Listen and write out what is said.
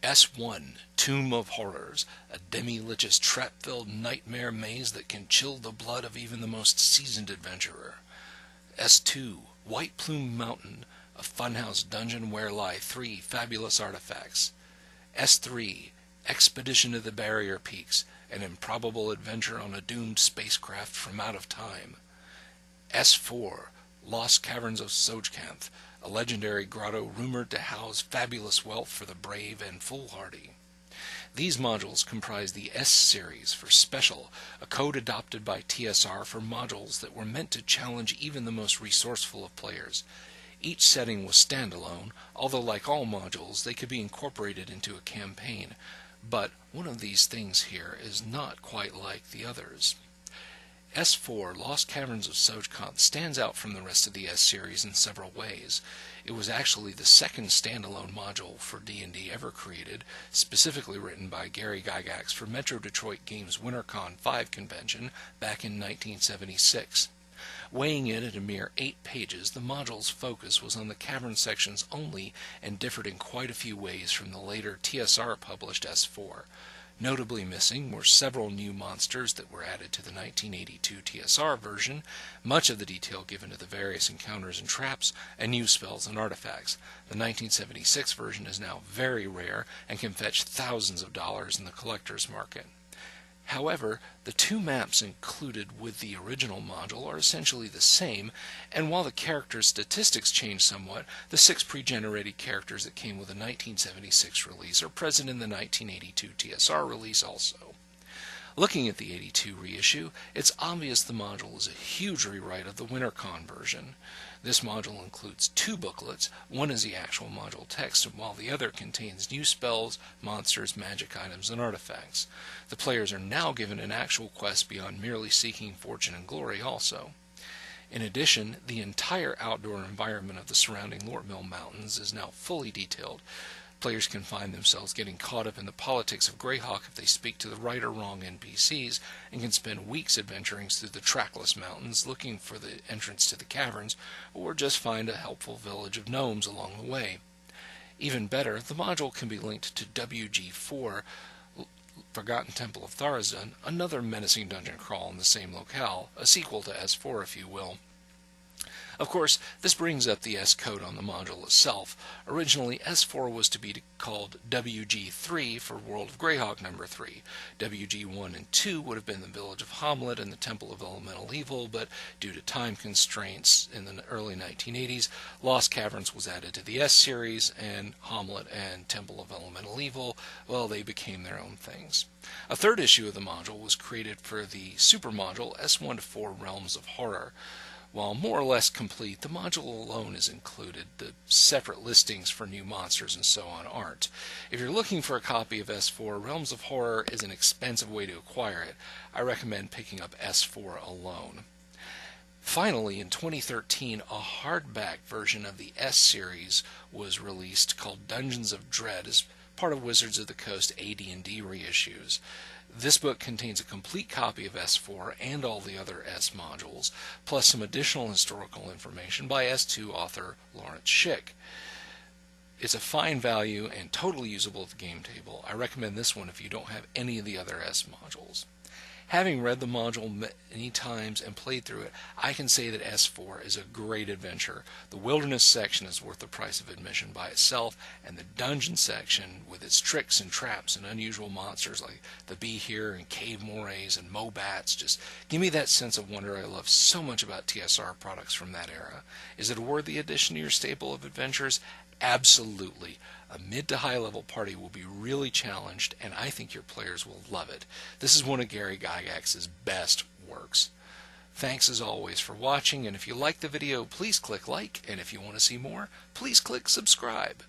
S1, Tomb of Horrors, a demi-lich's trap-filled nightmare maze that can chill the blood of even the most seasoned adventurer. S2, White Plume Mountain, a funhouse dungeon where lie 3 fabulous artifacts. S3, Expedition to the Barrier Peaks, an improbable adventure on a doomed spacecraft from out of time. S4, Lost Caverns of Tsojcanth, a legendary grotto rumored to house fabulous wealth for the brave and foolhardy. These modules comprise the S-Series for Special, a code adopted by TSR for modules that were meant to challenge even the most resourceful of players. Each setting was standalone, although like all modules, they could be incorporated into a campaign. But one of these things here is not quite like the others. S4, Lost Caverns of Tsojcanth, stands out from the rest of the S-Series in several ways. It was actually the second standalone module for D&D ever created, specifically written by Gary Gygax for Metro Detroit Games WinterCon 5 convention back in 1976. Weighing in at a mere 8 pages, the module's focus was on the cavern sections only and differed in quite a few ways from the later TSR-published S4. Notably missing were several new monsters that were added to the 1982 TSR version, much of the detail given to the various encounters and traps, and new spells and artifacts. The 1976 version is now very rare and can fetch thousands of dollars in the collector's market. However, the 2 maps included with the original module are essentially the same, and while the characters' statistics change somewhat, the 6 pre-generated characters that came with the 1976 release are present in the 1982 TSR release also. Looking at the 82 reissue, it's obvious the module is a huge rewrite of the WinterCon version. This module includes 2 booklets. One is the actual module text, while the other contains new spells, monsters, magic items, and artifacts. The players are now given an actual quest beyond merely seeking fortune and glory also. In addition, the entire outdoor environment of the surrounding Lortville Mountains is now fully detailed. Players can find themselves getting caught up in the politics of Greyhawk if they speak to the right or wrong NPCs, and can spend weeks adventuring through the trackless mountains looking for the entrance to the caverns, or just find a helpful village of gnomes along the way. Even better, the module can be linked to WG4, Forgotten Temple of Tharazun, another menacing dungeon crawl in the same locale, a sequel to S4 if you will. Of course, this brings up the S code on the module itself. Originally, S4 was to be called WG3 for World of Greyhawk No. 3. WG1 and 2 would have been the Village of Hamlet and the Temple of Elemental Evil, but due to time constraints in the early 1980s, Lost Caverns was added to the S series, and Hamlet and Temple of Elemental Evil, well, they became their own things. A third issue of the module was created for the super module S1 to 4 Realms of Horror. While more or less complete, the module alone is included. The separate listings for new monsters and so on aren't. If you're looking for a copy of S4, Realms of Horror is an expensive way to acquire it. I recommend picking up S4 alone. Finally, in 2013, a hardback version of the S series was released called Dungeons of Dread as part of Wizards of the Coast AD&D reissues. This book contains a complete copy of S4 and all the other S modules, plus some additional historical information by S2 author Lawrence Schick. It's a fine value and totally usable at the game table. I recommend this one if you don't have any of the other S modules. Having read the module many times and played through it, I can say that S4 is a great adventure. The wilderness section is worth the price of admission by itself, and the dungeon section, with its tricks and traps and unusual monsters like the Be Here and Cave Morays and Mobats, just give me that sense of wonder I love so much about TSR products from that era. Is it a worthy addition to your stable of adventures? Absolutely. A mid to high level party will be really challenged, and I think your players will love it. This is one of Gary Gygax's best works. Thanks as always for watching, and if you like the video, please click like, and if you want to see more, please click subscribe.